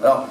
Alors,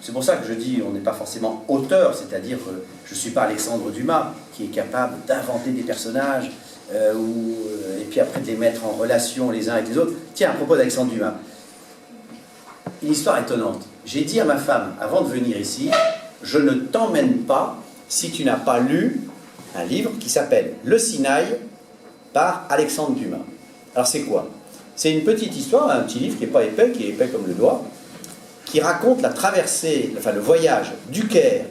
c'est pour ça que je dis on n'est pas forcément auteur, c'est-à-dire je ne suis pas Alexandre Dumas qui est capable d'inventer des personnages et puis après de les mettre en relation les uns avec les autres. Tiens, à propos d'Alexandre Dumas, une histoire étonnante. J'ai dit à ma femme, avant de venir ici, je ne t'emmène pas si tu n'as pas lu un livre qui s'appelle Le Sinaï par Alexandre Dumas. Alors c'est quoi? C'est une petite histoire, un petit livre qui n'est pas épais, qui est épais comme le doigt, qui raconte la traversée, enfin le voyage du Caire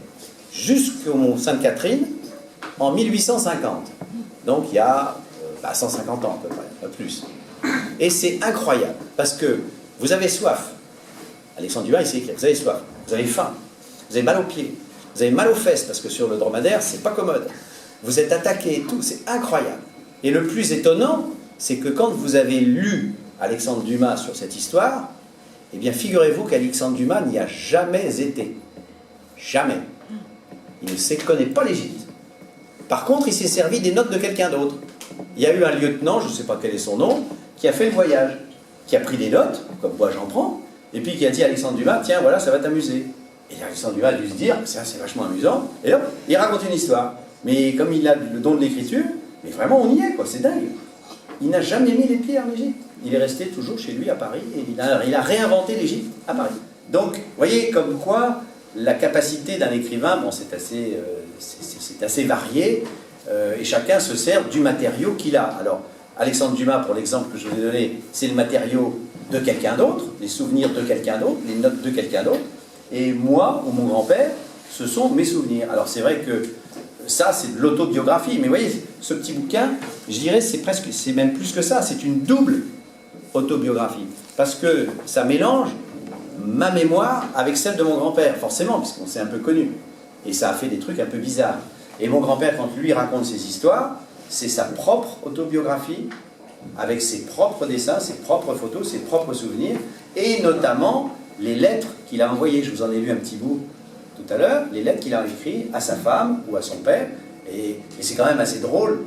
jusqu'au mont Sainte-Catherine en 1850. Donc il y a 150 ans à peu près, pas plus. Et c'est incroyable, parce que vous avez soif. Alexandre Dumas, il s'est écrit, vous avez soif, vous avez faim, vous avez mal aux pieds, vous avez mal aux fesses, parce que sur le dromadaire, c'est pas commode. Vous êtes attaqué et tout, c'est incroyable. Et le plus étonnant, c'est que quand vous avez lu Alexandre Dumas sur cette histoire, eh bien, figurez-vous qu'Alexandre Dumas n'y a jamais été. Jamais. Il ne connaît pas l'Égypte. Par contre, il s'est servi des notes de quelqu'un d'autre. Il y a eu un lieutenant, je ne sais pas quel est son nom, qui a fait le voyage, qui a pris des notes, comme moi j'en prends, et puis qui a dit à Alexandre Dumas, tiens, voilà, ça va t'amuser. Et Alexandre Dumas a dû se dire, ça c'est vachement amusant, et hop, il raconte une histoire. Mais comme il a le don de l'écriture, mais vraiment on y est, quoi, c'est dingue. Il n'a jamais mis les pieds en Égypte. Il est resté toujours chez lui à Paris, et il a réinventé l'Égypte à Paris. Donc, vous voyez, comme quoi, la capacité d'un écrivain, bon, c'est assez varié, et chacun se sert du matériau qu'il a. Alors, Alexandre Dumas, pour l'exemple que je vous ai donné, c'est le matériau de quelqu'un d'autre, les souvenirs de quelqu'un d'autre, les notes de quelqu'un d'autre, et moi, ou mon grand-père, ce sont mes souvenirs. Alors, c'est vrai que ça, c'est de l'autobiographie, mais vous voyez, ce petit bouquin, je dirais, c'est même plus que ça, c'est une double autobiographie, parce que ça mélange ma mémoire avec celle de mon grand-père, forcément, puisqu'on s'est un peu connus, et ça a fait des trucs un peu bizarres. Et mon grand-père, quand lui raconte ses histoires, c'est sa propre autobiographie, avec ses propres dessins, ses propres photos, ses propres souvenirs, et notamment les lettres qu'il a envoyées. Je vous en ai lu un petit bout tout à l'heure, les lettres qu'il a écrites à sa femme ou à son père, et c'est quand même assez drôle,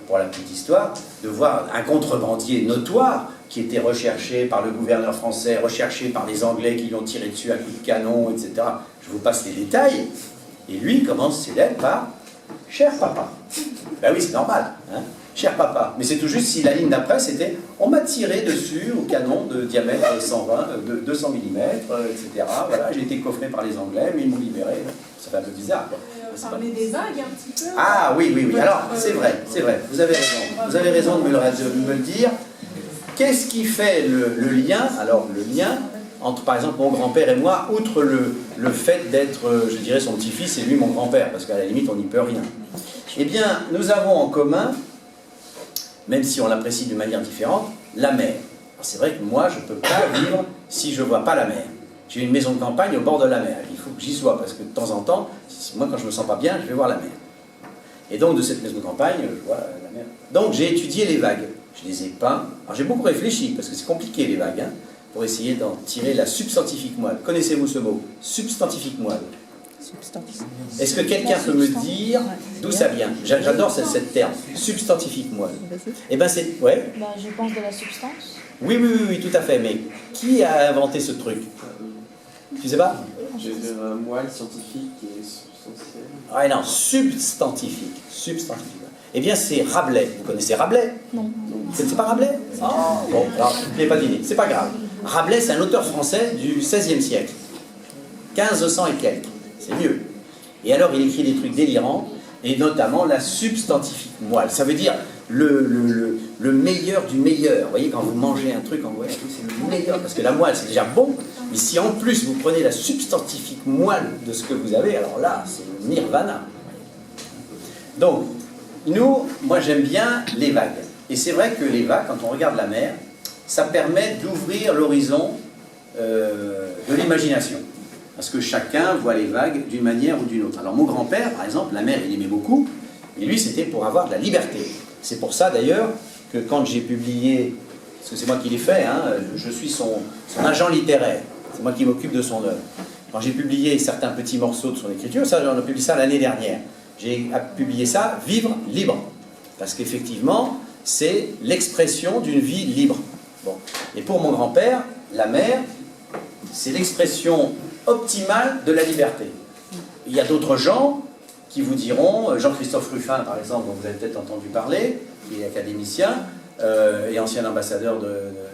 pour la petite histoire, de voir un contrebandier notoire qui était recherché par le gouverneur français, recherché par les Anglais qui l'ont tiré dessus à coups de canon, etc. Je vous passe les détails. Et lui commence ses lettres par « Cher papa ». Ben oui, c'est normal, hein, « Cher papa ». Mais c'est tout juste si la ligne d'après, c'était « On m'a tiré dessus au canon de diamètre 120, de 200 mm, etc. Voilà, j'ai été coffré par les Anglais, mais ils m'ont libéré. » Ça fait un peu bizarre, quoi. Parler des vagues un petit peu. Ah oui, oui, oui. Alors, c'est vrai, vous avez raison. Vous avez raison de me le dire. Qu'est-ce qui fait le lien, alors le lien entre, par exemple, mon grand-père et moi, outre le fait d'être, je dirais, son petit-fils et lui mon grand-père, parce qu'à la limite, on n'y peut rien. Eh bien, nous avons en commun, même si on l'apprécie d'une manière différente, la mer. C'est vrai que moi, je ne peux pas vivre si je ne vois pas la mer. J'ai une maison de campagne au bord de la mer. Il faut que j'y sois, parce que de temps en temps, moi, quand je ne me sens pas bien, je vais voir la mer. Et donc, de cette maison de campagne, je vois la mer. Donc, j'ai étudié les vagues. Je les ai peints. Alors, j'ai beaucoup réfléchi, parce que c'est compliqué, les vagues, hein, pour essayer d'en tirer la substantifique moelle. Connaissez-vous ce mot? Substantifique moelle. Est-ce que quelqu'un peut me dire d'où ça vient? J'adore cette terme, substantifique moelle. Eh bien, c'est... Ouais. Ben, je pense de la substance. Oui, oui, oui, oui, tout à fait. Mais qui a inventé ce truc? Tu sais pas? Un moelle scientifique et substantiel. Ah non, substantifique. Substantifique. Eh bien, c'est Rabelais. Vous connaissez Rabelais? Non. Vous connaissez pas Rabelais? Oh, bon, alors, je n'ai pas deviné. C'est pas grave. Rabelais, c'est un auteur français du XVIe siècle. 1500 et quelques. C'est mieux. Et alors, il écrit des trucs délirants, et notamment la substantifique moelle. Ça veut dire le meilleur du meilleur. Vous voyez, quand vous mangez un truc, en vrai, c'est le meilleur. Parce que la moelle, c'est déjà bon. Mais si en plus, vous prenez la substantifique moelle de ce que vous avez, alors là, c'est le nirvana. Donc, moi, j'aime bien les vagues. Et c'est vrai que les vagues, quand on regarde la mer, ça permet d'ouvrir l'horizon de l'imagination. Parce que chacun voit les vagues d'une manière ou d'une autre. Alors mon grand-père, par exemple, la mer, il aimait beaucoup, et lui, c'était pour avoir de la liberté. C'est pour ça, d'ailleurs, que quand j'ai publié, parce que c'est moi qui l'ai fait, hein, je suis son agent littéraire, c'est moi qui m'occupe de son œuvre. Quand j'ai publié certains petits morceaux de son écriture, ça, on a publié ça l'année dernière, j'ai publié ça, Vivre libre. Parce qu'effectivement, c'est l'expression d'une vie libre. Bon. Et pour mon grand-père, la mer, c'est l'expression optimale de la liberté. Il y a d'autres gens qui vous diront, Jean-Christophe Ruffin par exemple, dont vous avez peut-être entendu parler, qui est académicien et ancien ambassadeur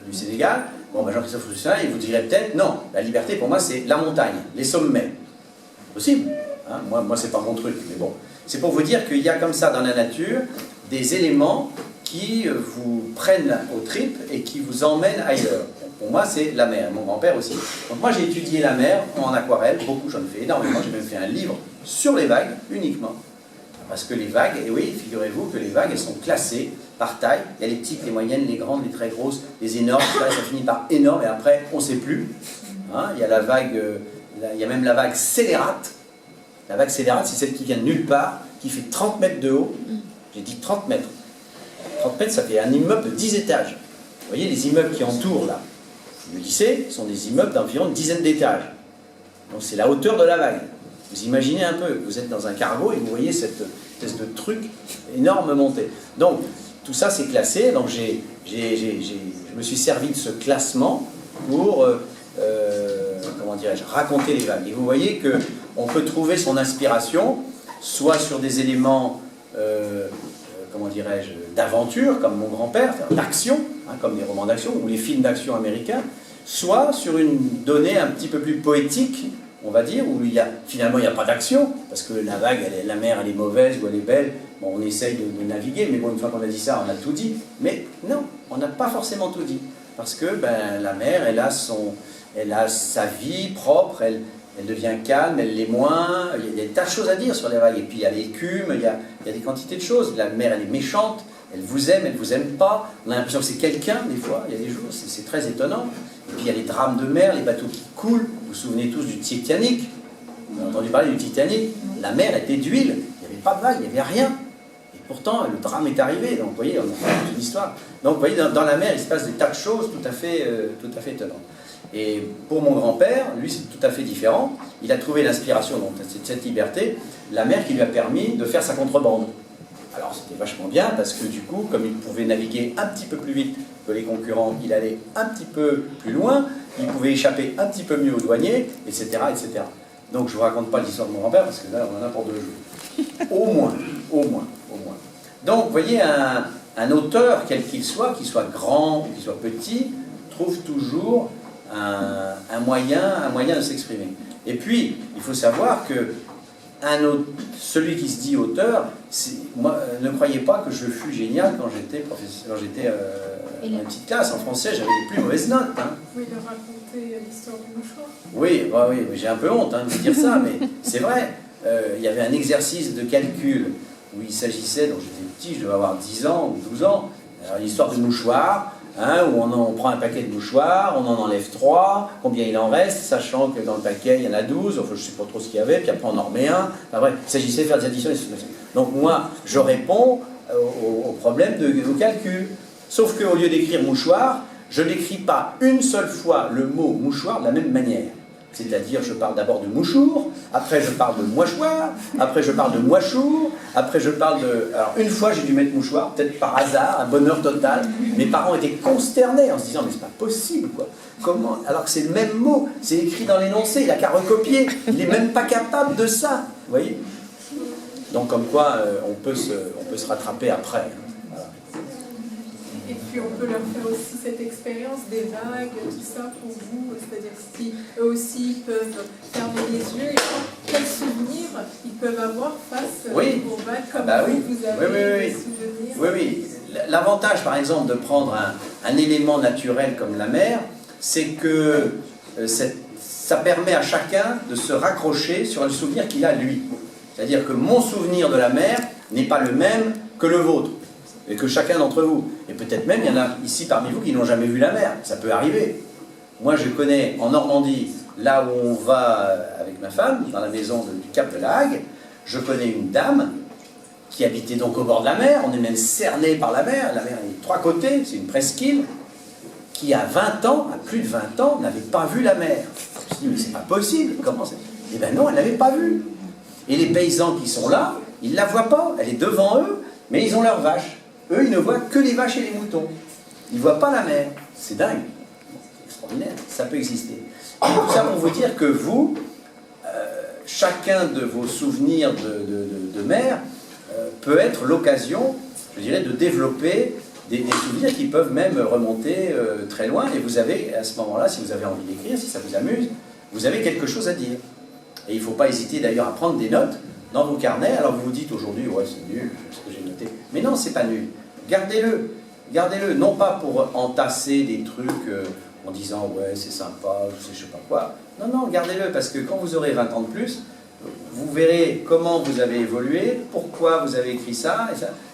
du Sénégal. Bon, ben Jean-Christophe Ruffin, il vous dirait peut-être, non, la liberté pour moi c'est la montagne, les sommets. Possible, hein, moi c'est pas mon truc, mais bon. C'est pour vous dire qu'il y a comme ça dans la nature des éléments qui vous prennent aux tripes et qui vous emmènent ailleurs. Pour moi, c'est la mer, mon grand-père aussi. Donc moi, j'ai étudié la mer en aquarelle, beaucoup, j'en ai fait énormément, j'ai même fait un livre sur les vagues, uniquement. Parce que les vagues, et oui, figurez-vous que les vagues, elles sont classées par taille. Il y a les petites, les moyennes, les grandes, les très grosses, les énormes, ça finit par énorme, et après, on ne sait plus. Hein, il y a la vague, il y a même la vague scélérate. La vague scélérate, c'est celle qui vient de nulle part, qui fait 30 mètres de haut. J'ai dit 30 mètres. 30 mètres, ça fait un immeuble de 10 étages. Vous voyez les immeubles qui entourent là, le lycée, sont des immeubles d'environ une dizaine d'étages. Donc c'est la hauteur de la vague. Vous imaginez un peu, vous êtes dans un cargo et vous voyez cette espèce de truc énorme monter. Donc tout ça c'est classé, donc je me suis servi de ce classement pour, comment dirais-je, raconter les vagues. Et vous voyez qu'on peut trouver son inspiration, soit sur des éléments, comment dirais-je, d'aventure, comme mon grand-père, d'action, hein, comme les romans d'action ou les films d'action américains, soit sur une donnée un petit peu plus poétique, on va dire, où finalement il n'y a pas d'action, parce que la vague, la mer, elle est mauvaise ou elle est belle, bon, on essaye de naviguer, mais bon, une fois qu'on a dit ça, on a tout dit. Mais non, on n'a pas forcément tout dit, parce que ben, la mer, elle a sa vie propre, elle devient calme, elle l'est moins, il y a des tas de choses à dire sur les vagues, et puis il y a l'écume, il y a des quantités de choses, la mer elle est méchante, elle vous aime pas, on a l'impression que c'est quelqu'un des fois, il y a des jours, c'est très étonnant, et puis il y a les drames de mer, les bateaux qui coulent, vous vous souvenez tous du Titanic, vous avez entendu parler du Titanic, la mer était d'huile, il n'y avait pas de vagues, il n'y avait rien, et pourtant le drame est arrivé, donc vous voyez, on a toute une histoire, donc vous voyez, dans la mer il se passe des tas de choses tout à fait étonnantes. Et pour mon grand-père, lui c'est tout à fait différent. Il a trouvé l'inspiration dans cette liberté, la mer qui lui a permis de faire sa contrebande. Alors c'était vachement bien parce que du coup, comme il pouvait naviguer un petit peu plus vite que les concurrents, il allait un petit peu plus loin, il pouvait échapper un petit peu mieux aux douaniers, etc. etc. Donc je ne vous raconte pas l'histoire de mon grand-père parce que là on en a pour 2 jours. Au moins. Donc vous voyez, un auteur, quel qu'il soit grand ou qu'il soit petit, trouve toujours un moyen de s'exprimer. Et puis, il faut savoir que celui qui se dit auteur, moi, ne croyez pas que je fus génial quand j'étais dans une petite classe. En français, j'avais les plus mauvaises notes. Hein. Oui, il a raconté l'histoire du mouchoir. Oui, j'ai un peu honte de dire ça, mais c'est vrai. Il y avait un exercice de calcul où il s'agissait, donc j'étais petit, je devais avoir 10 ans ou 12 ans, alors, l'histoire du mouchoir. Hein, où on prend un paquet de mouchoirs, on en enlève 3, combien il en reste, sachant que dans le paquet il y en a 12, enfin je ne sais pas trop ce qu'il y avait, puis après on en remet un. Enfin, bref, il s'agissait de faire des additions. Donc moi, je réponds au problème au calcul. Sauf qu'au lieu d'écrire mouchoir, je n'écris pas une seule fois le mot mouchoir de la même manière. C'est-à-dire, je parle d'abord de mouchour, après je parle de mouchoir, après je parle de mouchour, après je parle de... Alors, une fois, j'ai dû mettre mouchoir, peut-être par hasard, un bonheur total. Mes parents étaient consternés en se disant, mais c'est pas possible, quoi. Comment? Alors que c'est le même mot, c'est écrit dans l'énoncé, il n'a qu'à recopier. Il n'est même pas capable de ça, vous voyez? Donc, comme quoi, on peut se rattraper après. Et puis on peut leur faire aussi cette expérience des vagues, tout ça pour vous, c'est-à-dire si eux aussi peuvent fermer les yeux et voir quels souvenirs ils peuvent avoir face aux vagues comme vous avez des souvenirs. Oui. L'avantage par exemple de prendre un élément naturel comme la mer, c'est que ça permet à chacun de se raccrocher sur le souvenir qu'il a lui. C'est-à-dire que mon souvenir de la mer n'est pas le même que le vôtre. Et que chacun d'entre vous. Et peut-être même, il y en a ici parmi vous qui n'ont jamais vu la mer. Ça peut arriver. Moi, je connais en Normandie, là où on va avec ma femme, dans la maison du Cap de la Hague, je connais une dame qui habitait donc au bord de la mer. On est même cerné par la mer. La mer est de 3 côtés, c'est une presqu'île, qui à 20 ans, à plus de 20 ans, n'avait pas vu la mer. Je me suis dit, mais c'est pas possible. Comment c'est? Eh bien non, elle ne l'avait pas vue. Et les paysans qui sont là, ils ne la voient pas. Elle est devant eux, mais ils ont leurs vaches. Eux, ils ne voient que les vaches et les moutons. Ils ne voient pas la mer. C'est dingue. extraordinaire, ça peut exister. Et tout ça pour vous dire que vous, chacun de vos souvenirs de mère peut être l'occasion, je dirais, de développer des souvenirs qui peuvent même remonter très loin. Et vous avez, à ce moment-là, si vous avez envie d'écrire, si ça vous amuse, vous avez quelque chose à dire. Et il ne faut pas hésiter d'ailleurs à prendre des notes dans vos carnets. Alors vous vous dites aujourd'hui, ouais, c'est nul, ce que j'ai noté. Mais non, c'est pas nul. Gardez-le. Gardez-le. Non pas pour entasser des trucs en disant, ouais, c'est sympa, je sais pas quoi. Non, non, gardez-le. Parce que quand vous aurez 20 ans de plus, vous verrez comment vous avez évolué, pourquoi vous avez écrit ça,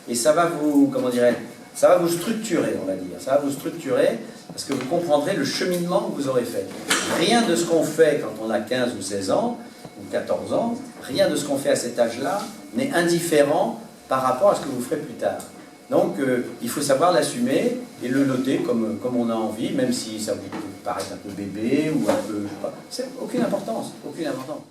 et ça va vous, comment dirais-je, ça va vous structurer, on va dire. Ça va vous structurer parce que vous comprendrez le cheminement que vous aurez fait. Rien de ce qu'on fait quand on a 15 ou 16 ans, ou 14 ans, rien de ce qu'on fait à cet âge-là n'est indifférent par rapport à ce que vous ferez plus tard. Donc, il faut savoir l'assumer et le noter comme on a envie, même si ça vous paraît un peu bébé ou un peu, je sais pas. C'est aucune importance, aucune importance.